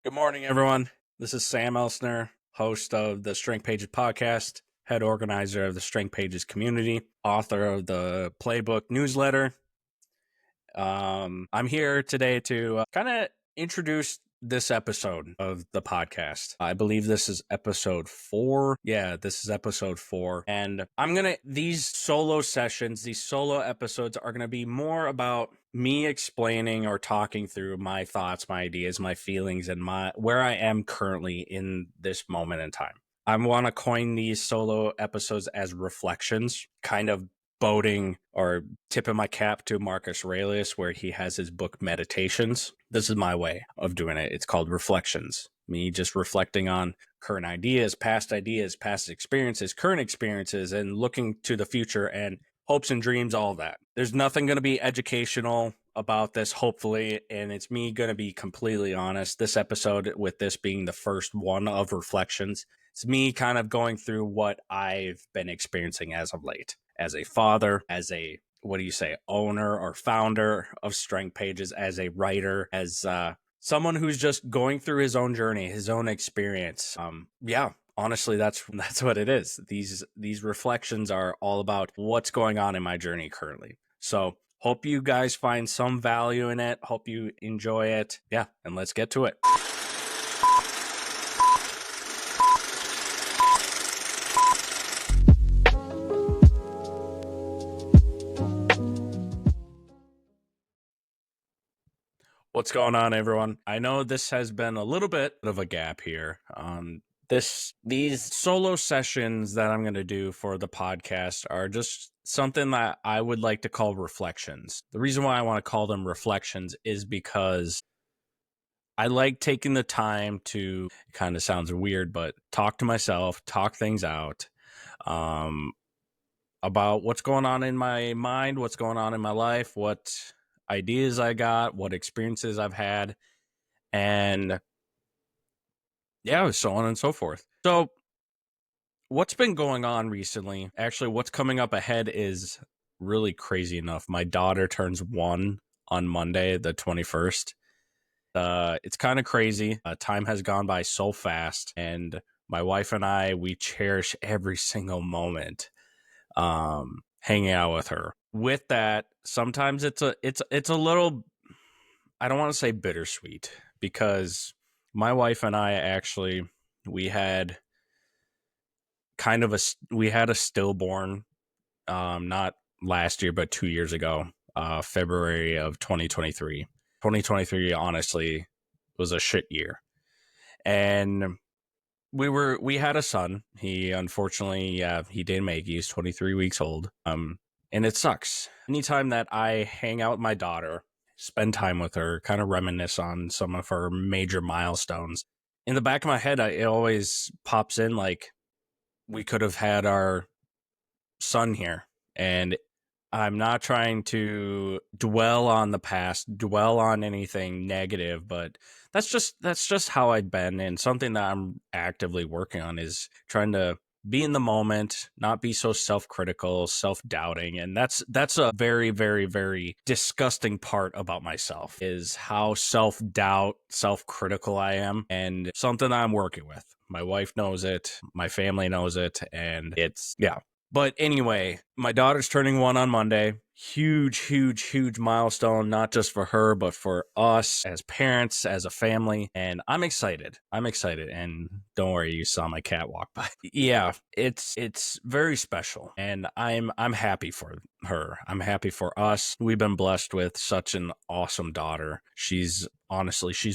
Good morning, everyone. This is Sam Elsner, host of the Strength Pages podcast, head organizer of the Strength Pages community, author of the Playbook newsletter. I'm here today to kind of introduce this episode of the podcast. I believe this is episode 4. Yeah, this is episode 4. And these solo sessions, these solo episodes are going to be more about me explaining or talking through my thoughts, my ideas, my feelings, and where I am currently in this moment in time. I want to coin these solo episodes as reflections, kind of boating or tipping my cap to Marcus Aurelius, where he has his book Meditations. This is my way of doing it. It's called Reflections. Me just reflecting on current ideas, past experiences, current experiences, and looking to the future and hopes and dreams, all of that. There's nothing going to be educational about this, hopefully, and it's me going to be completely honest. This episode, with this being the first one of Reflections, it's me kind of going through what I've been experiencing as of late. As a father, as a, owner or founder of Strength Pages, as a writer, as someone who's just going through his own journey, his own experience. Honestly, that's what it is. These reflections are all about what's going on in my journey currently. So hope you guys find some value in it. Hope you enjoy it. Yeah, and let's get to it. What's going on, everyone? I know this has been a little bit of a gap here. These solo sessions that I'm going to do for the podcast are just something that I would like to call reflections. The reason why I want to call them reflections is because I like taking the time to, it kind of sounds weird, but talk to myself, talk things out, about what's going on in my mind, what's going on in my life, what ideas I got, what experiences I've had, and yeah, so on and so forth. So what's been going on recently, actually what's coming up ahead is really crazy enough. My daughter turns 1 on Monday, the 21st. It's kind of crazy. Time has gone by so fast, and my wife and I, we cherish every single moment hanging out with her. With that, sometimes it's a little, I don't want to say bittersweet, because my wife and I actually, we had we had a stillborn, not last year, but 2 years ago, February of 2023. 2023, honestly, was a shit year. And we had a son. He unfortunately, he didn't make it. He's 23 weeks old. And it sucks. Anytime that I hang out with my daughter, spend time with her, kind of reminisce on some of her major milestones, in the back of my head, it always pops in like, we could have had our son here. And I'm not trying to dwell on the past, dwell on anything negative, but that's just how I've been. And something that I'm actively working on is trying to be in the moment, not be so self-critical, self-doubting. And that's a very, very, very disgusting part about myself, is how self-doubt, self-critical I am, and something I'm working with. My wife knows it, my family knows it, and it's, yeah. But anyway, my daughter's turning 1 on Monday. Huge, huge, huge milestone, not just for her, but for us as parents, as a family. And I'm excited. And don't worry, you saw my cat walk by. Yeah, it's very special. And I'm happy for her. I'm happy for us. We've been blessed with such an awesome daughter. She's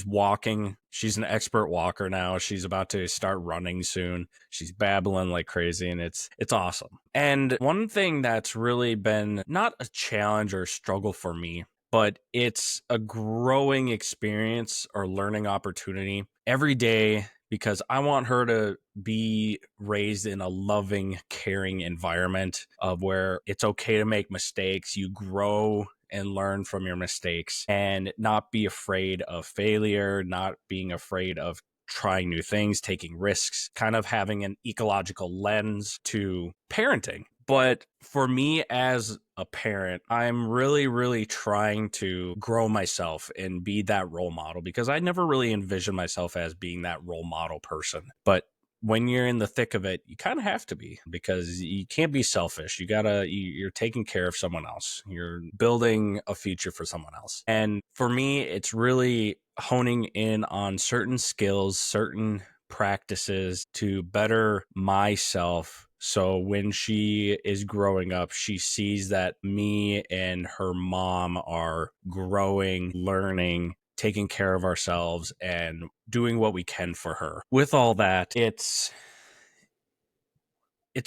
walking. She's an expert walker now. She's about to start running soon. She's babbling like crazy, and it's awesome. And one thing that's really been not a challenge or struggle for me, but it's a growing experience or learning opportunity every day, because I want her to be raised in a loving, caring environment of where it's okay to make mistakes. You grow and learn from your mistakes, and not be afraid of failure, not being afraid of trying new things, taking risks, kind of having an ecological lens to parenting. But for me as a parent, I'm really, really trying to grow myself and be that role model, because I never really envisioned myself as being that role model person. But when you're in the thick of it, you kind of have to be, because you can't be selfish. You're taking care of someone else. You're building a future for someone else. And for me, it's really honing in on certain skills, certain practices to better myself. So when she is growing up, she sees that me and her mom are growing, learning, taking care of ourselves, and doing what we can for her. With all that, it's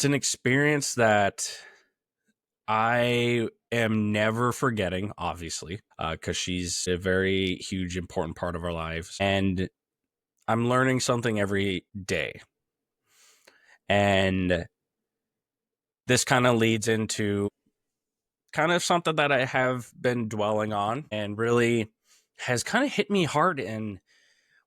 an experience that I am never forgetting, obviously, because she's a very huge, important part of our lives. And I'm learning something every day. And this kind of leads into kind of something that I have been dwelling on and really has kind of hit me hard, and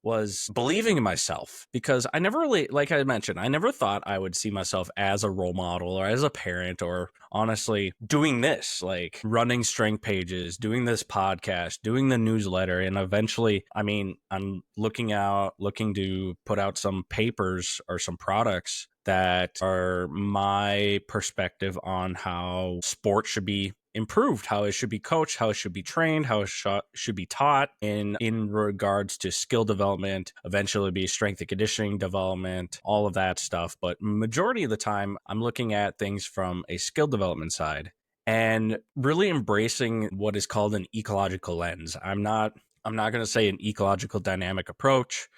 was believing in myself, because I never really, like I mentioned, I never thought I would see myself as a role model or as a parent, or honestly doing this, like running strength pages, doing this podcast, doing the newsletter. And eventually, I mean, I'm looking to put out some papers or some products that are my perspective on how sport should be improved, how it should be coached, how it should be trained, how it should be taught in regards to skill development, eventually be strength and conditioning development, all of that stuff. But majority of the time, I'm looking at things from a skill development side and really embracing what is called an ecological lens. I'm not going to say an ecological dynamic approach,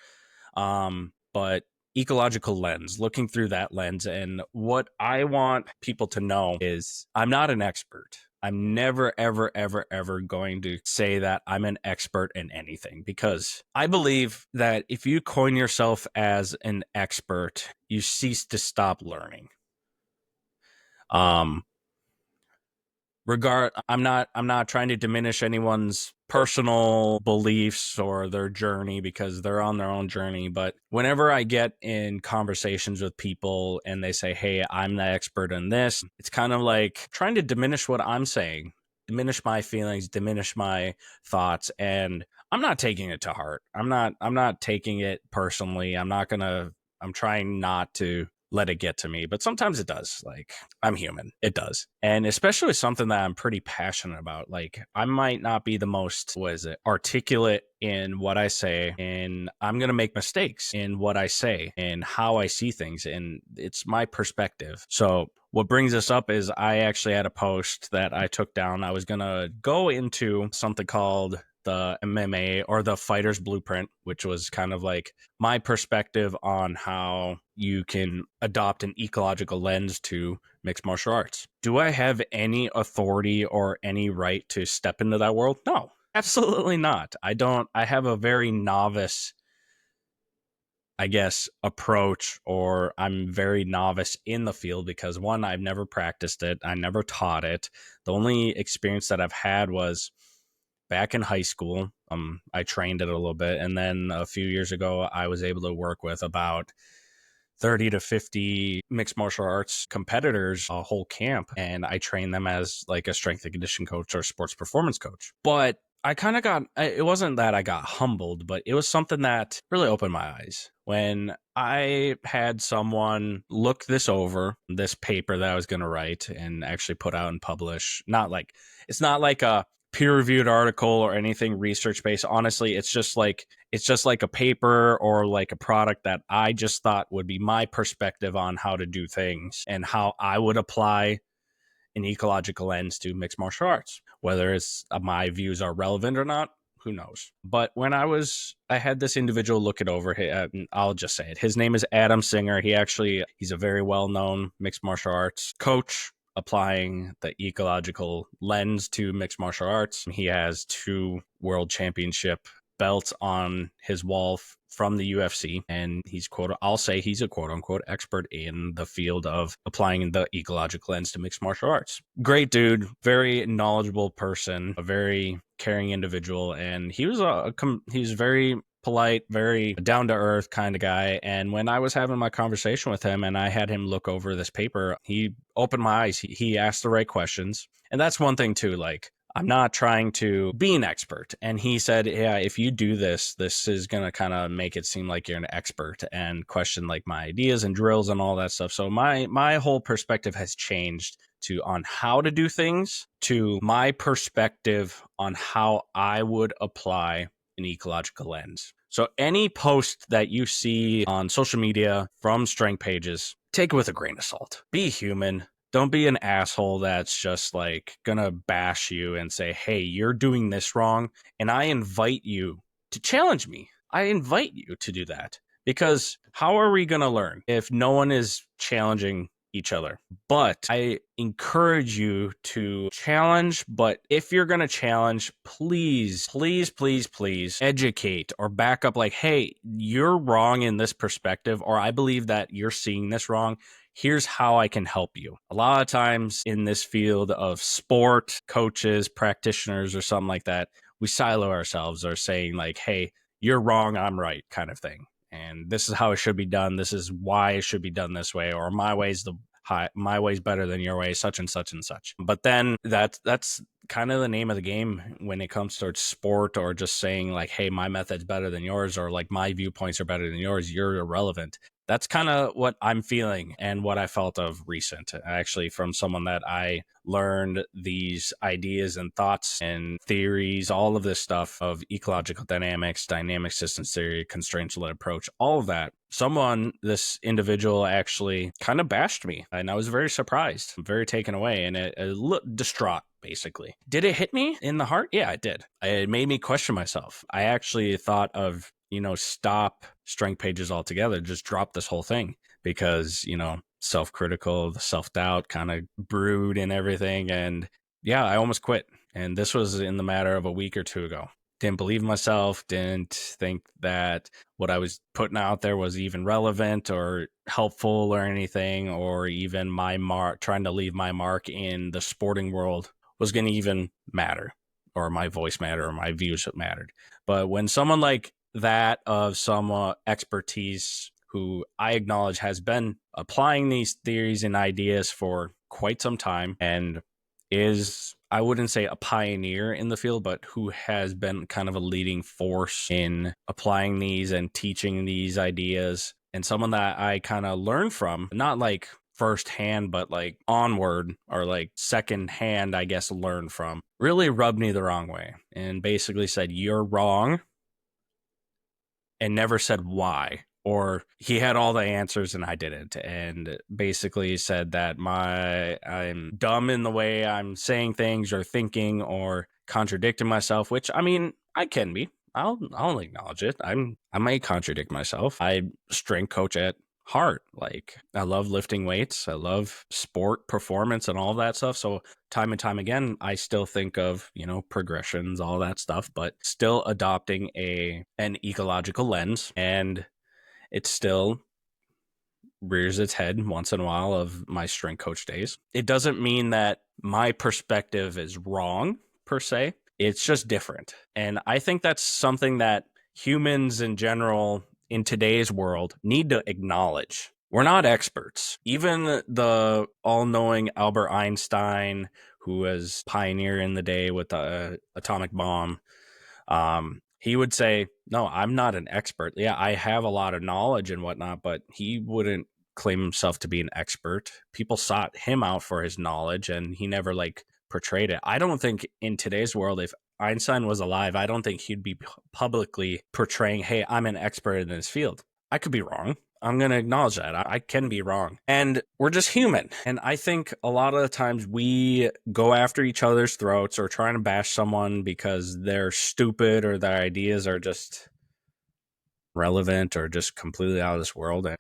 but ecological lens, looking through that lens. And what I want people to know is I'm not an expert. I'm never, ever, ever, ever going to say that I'm an expert in anything, because I believe that if you coin yourself as an expert, you cease to stop learning. I'm not trying to diminish anyone's personal beliefs or their journey, because they're on their own journey. But whenever I get in conversations with people and they say, hey, I'm the expert in this, it's kind of like trying to diminish what I'm saying, diminish my feelings, diminish my thoughts. And I'm not taking it to heart. I'm not taking it personally. I'm trying not to let it get to me, but sometimes it does. Like, I'm human. It does. And especially something that I'm pretty passionate about. Like, I might not be the most, articulate in what I say, and I'm going to make mistakes in what I say and how I see things. And it's my perspective. So what brings this up is I actually had a post that I took down. I was going to go into something called the MMA, or the fighter's blueprint, which was kind of like my perspective on how you can adopt an ecological lens to mixed martial arts. Do I have any authority or any right to step into that world? No, absolutely not. I don't. I have a very novice, I guess, approach, or I'm very novice in the field, because one, I've never practiced it. I never taught it. The only experience that I've had was back in high school. I trained it a little bit. And then a few years ago, I was able to work with about 30 to 50 mixed martial arts competitors, a whole camp. And I trained them as like a strength and conditioning coach or sports performance coach. But I kind of it wasn't that I got humbled, but it was something that really opened my eyes when I had someone look this paper that I was going to write and actually put out and publish. It's not like a peer-reviewed article or anything research-based. Honestly, it's just like a paper or like a product that I just thought would be my perspective on how to do things and how I would apply an ecological lens to mixed martial arts. Whether it's my views are relevant or not, who knows? But when I had this individual look it over. I'll just say it. His name is Adam Singer. He's a very well-known mixed martial arts coach, applying the ecological lens to mixed martial arts. He has 2 world championship belts on his wall from the UFC, and I'll say he's a quote unquote expert in the field of applying the ecological lens to mixed martial arts. Great dude, very knowledgeable person, a very caring individual, and he was very polite, very down to earth kind of guy. And when I was having my conversation with him and I had him look over this paper, he opened my eyes. He asked the right questions. And that's one thing too, like, I'm not trying to be an expert. And he said, yeah, if you do this, this is going to kind of make it seem like you're an expert and question like my ideas and drills and all that stuff. So my whole perspective has changed to on how to do things to my perspective on how I would apply an ecological lens. So any post that you see on social media from strength pages, take it with a grain of salt. Be human. Don't be an asshole that's just like gonna bash you and say, hey, you're doing this wrong. And I invite you to challenge me. I invite you to do that because how are we gonna learn if no one is challenging each other? But I encourage you to challenge. But if you're going to challenge, please, please, please, please educate or back up like, hey, you're wrong in this perspective, or I believe that you're seeing this wrong. Here's how I can help you. A lot of times in this field of sport, coaches, practitioners, or something like that, we silo ourselves or saying like, hey, you're wrong, I'm right kind of thing. And this is how it should be done. This is why it should be done this way, or my way's better than your way, such and such and such. But then that's kind of the name of the game when it comes to sport, or just saying like, hey, my method's better than yours, or like my viewpoints are better than yours. You're irrelevant. That's kind of what I'm feeling and what I felt of recent, actually, from someone that I learned these ideas and thoughts and theories, all of this stuff of ecological dynamics, dynamic systems theory, constraints-led approach, all of that. This individual actually kind of bashed me, and I was very surprised, very taken away, and it looked distraught. Basically, did it hit me in the heart? Yeah, it did. It made me question myself. I actually thought of, stop strength pages altogether, just drop this whole thing because, self-critical, the self-doubt kind of brewed and everything. And yeah, I almost quit. And this was in the matter of a week or two ago. Didn't believe myself, didn't think that what I was putting out there was even relevant or helpful or anything, or even my mark, trying to leave my mark in the sporting world was going to even matter, or my voice matter, or my views mattered. But when someone like that of some expertise, who I acknowledge has been applying these theories and ideas for quite some time and is, I wouldn't say a pioneer in the field, but who has been kind of a leading force in applying these and teaching these ideas, and someone that I kind of learned from, not like firsthand, but like onward, or like secondhand, I guess, learned from, really rubbed me the wrong way and basically said, you're wrong, and never said why. Or he had all the answers and I didn't, and basically said that I'm dumb in the way I'm saying things or thinking or contradicting myself, which, I mean, I can be. I'll acknowledge it. I may contradict myself. I strength coach at heart. Like, I love lifting weights. I love sport performance and all that stuff. So time and time again, I still think of, progressions, all that stuff, but still adopting an ecological lens, and it still rears its head once in a while of my strength coach days. It doesn't mean that my perspective is wrong per se. It's just different. And I think that's something that humans in general in today's world need to acknowledge. We're not experts. Even the all-knowing Albert Einstein, who was pioneer in the day with the atomic bomb, he would say, no, I'm not an expert. Yeah, I have a lot of knowledge and whatnot, but he wouldn't claim himself to be an expert. People sought him out for his knowledge, and he never portrayed it. I don't think in today's world, if Einstein was alive, I don't think he'd be publicly portraying, hey, I'm an expert in this field. I could be wrong. I'm going to acknowledge that. I can be wrong. And we're just human. And I think a lot of the times we go after each other's throats or trying to bash someone because they're stupid or their ideas are just relevant or just completely out of this world. And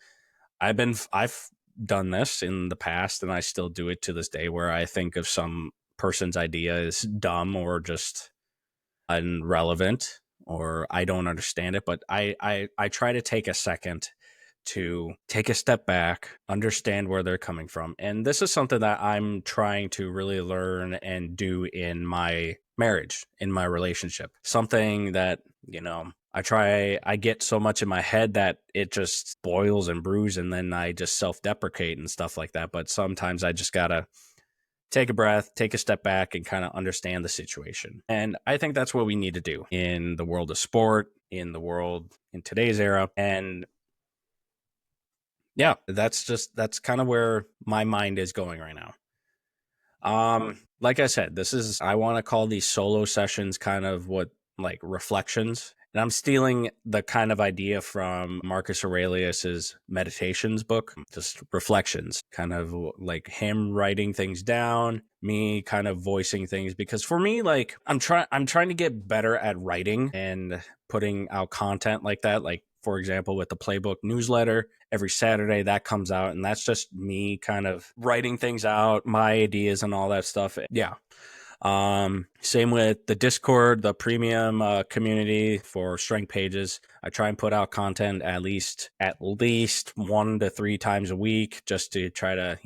I've done this in the past, and I still do it to this day, where I think of some person's idea is dumb or just irrelevant, or I don't understand it. But I try to take a second to take a step back, understand where they're coming from. And this is something that I'm trying to really learn and do in my marriage, in my relationship. Something that, I get so much in my head that it just boils and brews, and then I just self-deprecate and stuff like that. But sometimes I just gotta take a breath, take a step back, and kind of understand the situation. And I think that's what we need to do in the world of sport, in the world in today's era. And yeah, that's kind of where my mind is going right now. Like I said, I want to call these solo sessions kind of what like reflections. And I'm stealing the kind of idea from Marcus Aurelius's Meditations book, just reflections, kind of like him writing things down, me kind of voicing things. Because for me, like I'm trying to get better at writing and putting out content like that. Like for example, with the Playbook newsletter, every Saturday that comes out, and that's just me kind of writing things out, my ideas and all that stuff. Yeah. Same with the Discord, the premium community for Strength Pages. I try and put out content at least 1 to 3 times a week just to try to,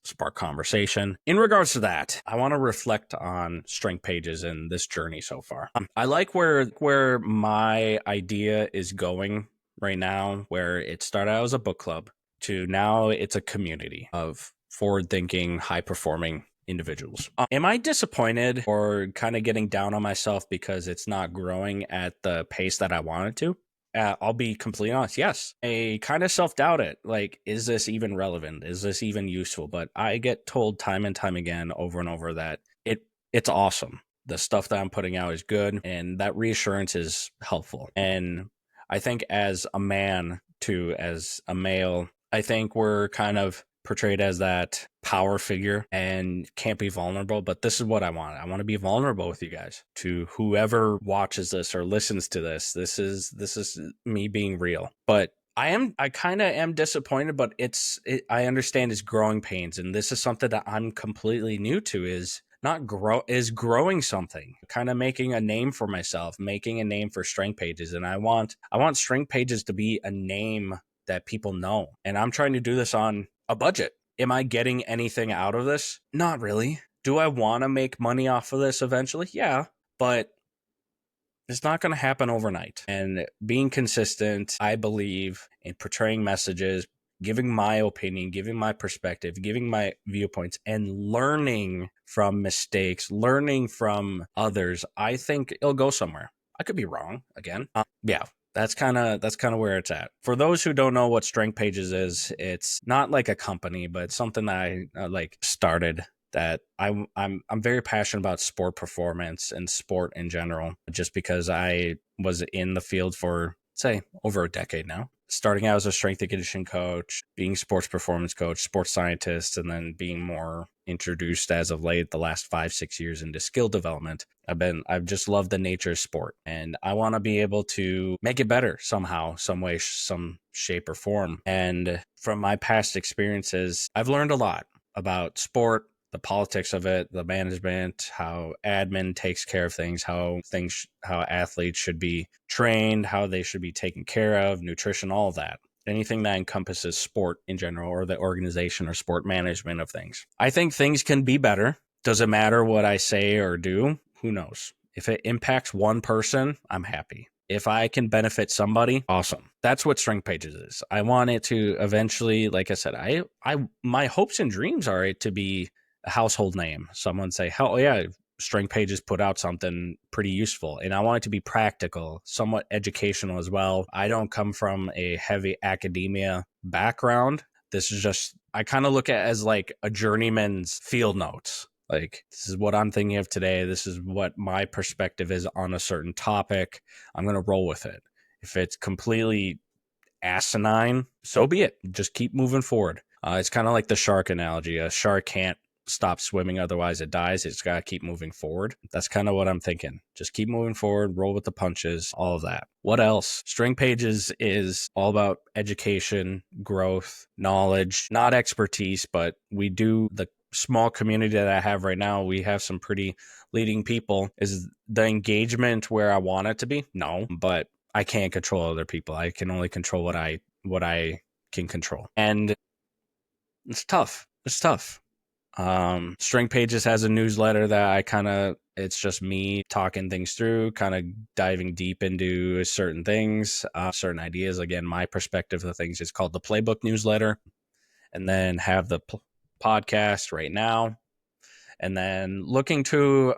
spark conversation. In regards to that, I want to reflect on Strength Pages and this journey so far. I like where my idea is going right now, where it started out as a book club to now it's a community of forward-thinking, high-performing individuals. Am I disappointed or kind of getting down on myself because it's not growing at the pace that I wanted to? I'll be completely honest. Yes, I kind of self-doubt it. Like, is this even relevant? Is this even useful? But I get told time and time again, over and over, that it's awesome. The stuff that I'm putting out is good, and that reassurance is helpful. And I think as a man, too, as a male, I think we're kind of portrayed as that power figure and can't be vulnerable. But this is what I want. I want to be vulnerable with you guys. To whoever watches this or listens to this, this is me being real. But I kind of am disappointed, but I understand it's growing pains, and this is something that I'm completely new to. Is growing something, kind of making a name for myself, making a name for Strength Pages. And I want Strength Pages to be a name that people know. And I'm trying to do this on a budget. Am I getting anything out of this? Not really. Do I want to make money off of this eventually? Yeah, but it's not going to happen overnight. And being consistent, I believe, in portraying messages, giving my opinion, giving my perspective, giving my viewpoints, and learning from mistakes, learning from others, I think it'll go somewhere. I could be wrong again. Yeah, that's kind of where it's at. For those who don't know what Strength Pages is, it's not like a company, but something that I like started, that I'm very passionate about sport performance and sport in general, just because I was in the field for, say, over a decade now. Starting out as a strength and conditioning coach, being sports performance coach, sports scientist, and then being more introduced as of late the last 5-6 years into skill development. I've just loved the nature of sport, and I want to be able to make it better somehow, some way, some shape or form. And from my past experiences, I've learned a lot about sport, the politics of it, the management, how admin takes care of things, how athletes should be trained, how they should be taken care of, nutrition, all of that. Anything that encompasses sport in general, or the organization or sport management of things. I think things can be better. Does it matter what I say or do? Who knows? If it impacts one person, I'm happy. If I can benefit somebody, awesome. That's what Strength Pages is. I want it to eventually, like I said, my hopes and dreams are it to be a household name. Someone say, hell yeah, Strength Pages put out something pretty useful. And I want it to be practical, somewhat educational as well. I don't come from a heavy academia background. This is just, I kind of look at it as like a journeyman's field notes. Like, this is what I'm thinking of today. This is what my perspective is on a certain topic. I'm going to roll with it. If it's completely asinine, so be it. Just keep moving forward. It's kind of like the shark analogy. A shark can't stop swimming, otherwise it dies. It's got to keep moving forward. That's kind of what I'm thinking. Just keep moving forward, roll with the punches, all of that. What else? Strength Pages is all about education, growth, knowledge, not expertise, but we do the small community that I have right now. We have some pretty leading people. Is the engagement where I want it to be? No, but I can't control other people. I can only control what I can control. And it's tough. Strength Pages has a newsletter that I kind of It's just me talking things through, kind of diving deep into certain things, certain ideas. Again, my perspective of things is called the Playbook newsletter, and then have the podcast right now, and then looking to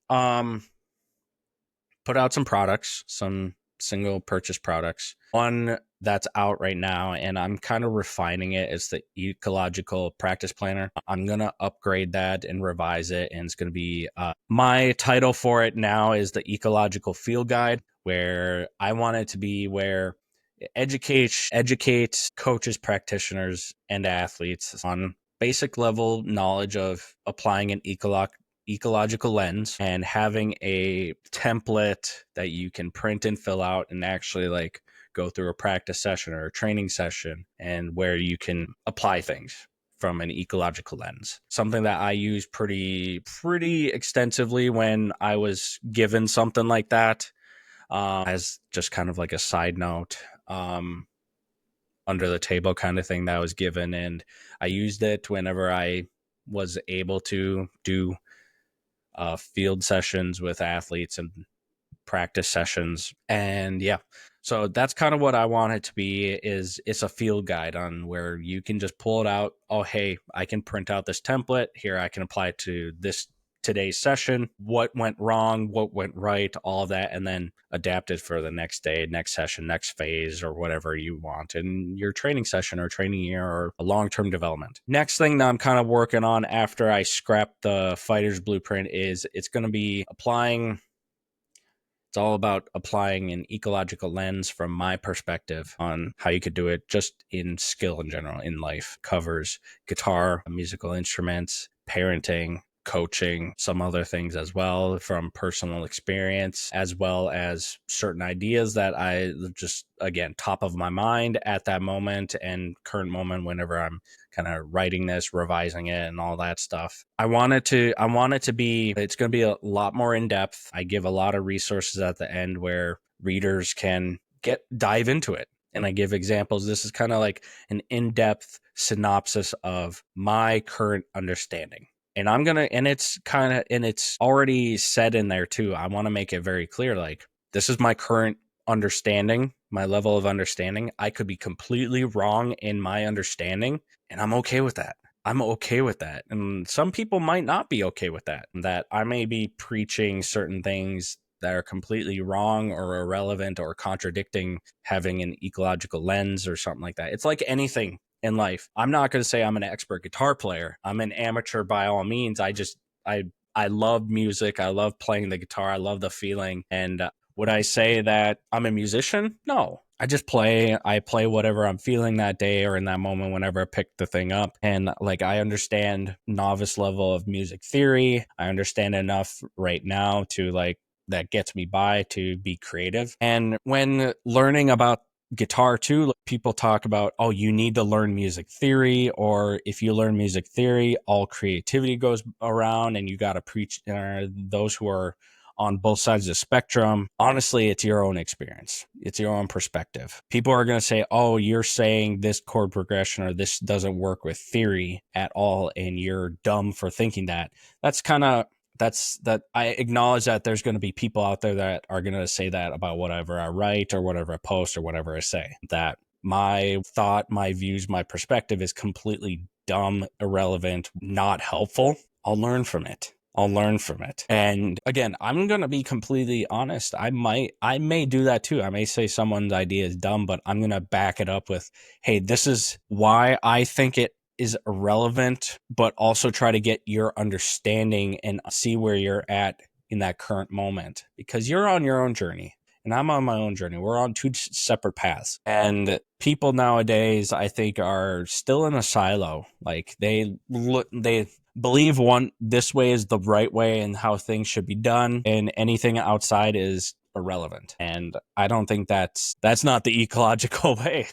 put out some products, some single purchase products. One that's out right now, and I'm kind of refining it, is the ecological practice planner. I'm going to upgrade that and revise it, and it's going to be my title for it now is the ecological field guide, where I want it to be where educates coaches, practitioners, and athletes on basic level knowledge of applying an ecological lens and having a template that you can print and fill out and actually like go through a practice session or a training session, and where you can apply things from an ecological lens. Something that I use pretty extensively when I was given something like that, as just kind of like a side note, under the table kind of thing that I was given, and I used it whenever I was able to do field sessions with athletes and practice sessions. And yeah, so that's kind of what I want it to be, is it's a field guide on where you can just pull it out. Oh, hey, I can print out this template here. I can apply it to this today's session, what went wrong, what went right, all that, and then adapt it for the next day, next session, next phase, or whatever you want in your training session or training year or a long-term development. Next thing that I'm kind of working on after I scrap the fighter's blueprint is it's going to be applying. It's all about applying an ecological lens from my perspective on how you could do it just in skill in general in life. Covers guitar, musical instruments, parenting, coaching, some other things as well from personal experience, as well as certain ideas that I just, again, top of my mind at that moment and current moment whenever I'm kind of writing this, revising it, and all that stuff. I want it to be, it's going to be a lot more in depth. I give a lot of resources at the end where readers can dive into it. And I give examples. This is kind of like an in-depth synopsis of my current understanding. And it's already said in there too. I want to make it very clear, like, this is my current understanding, my level of understanding. I could be completely wrong in my understanding, and I'm okay with that. I'm okay with that. And some people might not be okay with that, that I may be preaching certain things that are completely wrong or irrelevant or contradicting having an ecological lens or something like that. It's like anything in life. I'm not going to say I'm an expert guitar player. I'm an amateur by all means. I love music. I love playing the guitar. I love the feeling. And would I say that I'm a musician? No. I just play. I play whatever I'm feeling that day or in that moment whenever I pick the thing up. And like, I understand novice level of music theory. I understand enough right now to like, that gets me by to be creative. And when learning about guitar too, people talk about, oh, you need to learn music theory, or if you learn music theory, all creativity goes around and you got to preach those who are on both sides of the spectrum. Honestly, it's your own experience. It's your own perspective. People are going to say, oh, you're saying this chord progression or this doesn't work with theory at all, and you're dumb for thinking that. That I acknowledge that there's going to be people out there that are going to say that about whatever I write or whatever I post or whatever I say, that my thought, my views, my perspective is completely dumb, irrelevant, not helpful. I'll learn from it. And again, I'm going to be completely honest. I may do that too. I may say someone's idea is dumb, but I'm going to back it up with, hey, this is why I think it is irrelevant, but also try to get your understanding and see where you're at in that current moment, because you're on your own journey and I'm on my own journey. We're on two separate paths, and people nowadays, I think, are still in a silo. Like they believe this way is the right way and how things should be done, and anything outside is irrelevant. And I don't think that's not the ecological way.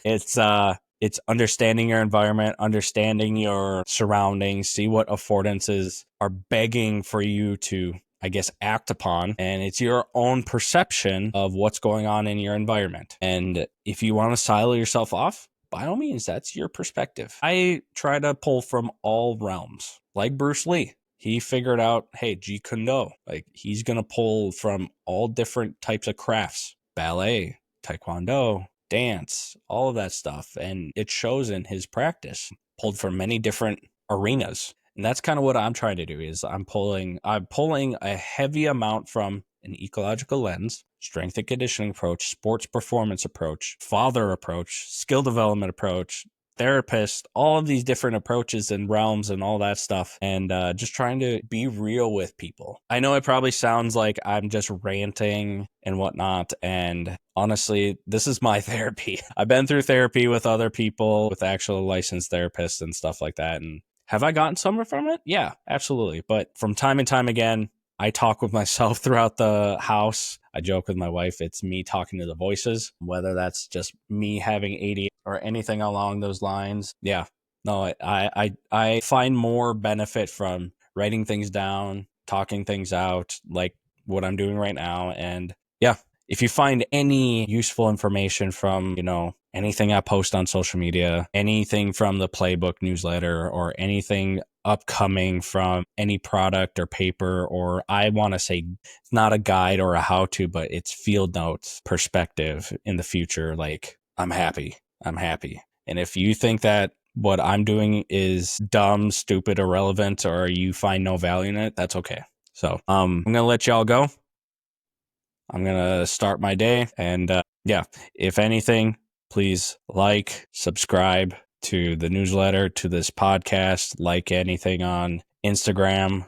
It's understanding your environment, understanding your surroundings, see what affordances are begging for you to, I guess, act upon. And it's your own perception of what's going on in your environment. And if you want to silo yourself off, by all means, that's your perspective. I try to pull from all realms, like Bruce Lee. He figured out, hey, Jeet Kune Do, like he's going to pull from all different types of crafts, ballet, taekwondo, dance, all of that stuff. And it shows in his practice, pulled from many different arenas. And that's kind of what I'm trying to do is I'm pulling a heavy amount from an ecological lens, strength and conditioning approach, sports performance approach, father approach, skill development approach, therapist, all of these different approaches and realms and all that stuff, and just trying to be real with people. I know it probably sounds like I'm just ranting and whatnot, and honestly, this is my therapy. I've been through therapy with other people, with actual licensed therapists and stuff like that, and have I gotten somewhere from it? Yeah, absolutely. But from time and time again, I talk with myself throughout the house. I joke with my wife, it's me talking to the voices, whether that's just me having ADHD or anything along those lines. Yeah, no, I find more benefit from writing things down, talking things out, like what I'm doing right now. And yeah, if you find any useful information from, anything I post on social media, anything from the playbook newsletter, or anything upcoming from any product or paper, or I want to say it's not a guide or a how to, but it's field notes perspective in the future, like I'm happy. I'm happy. And if you think that what I'm doing is dumb, stupid, irrelevant, or you find no value in it, that's okay. So I'm going to let y'all go. I'm going to start my day. And yeah, if anything, please like, subscribe to the newsletter, to this podcast, like anything on Instagram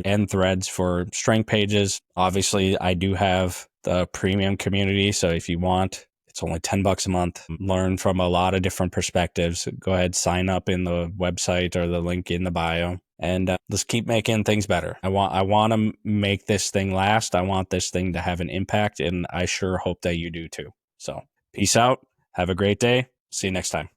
and Threads for strength pages. Obviously, I do have the premium community. So if you want, it's only $10 a month. Learn from a lot of different perspectives. Go ahead, sign up in the website or the link in the bio. And let's keep making things better. I want to make this thing last. I want this thing to have an impact, and I sure hope that you do too. So peace out. Have a great day. See you next time.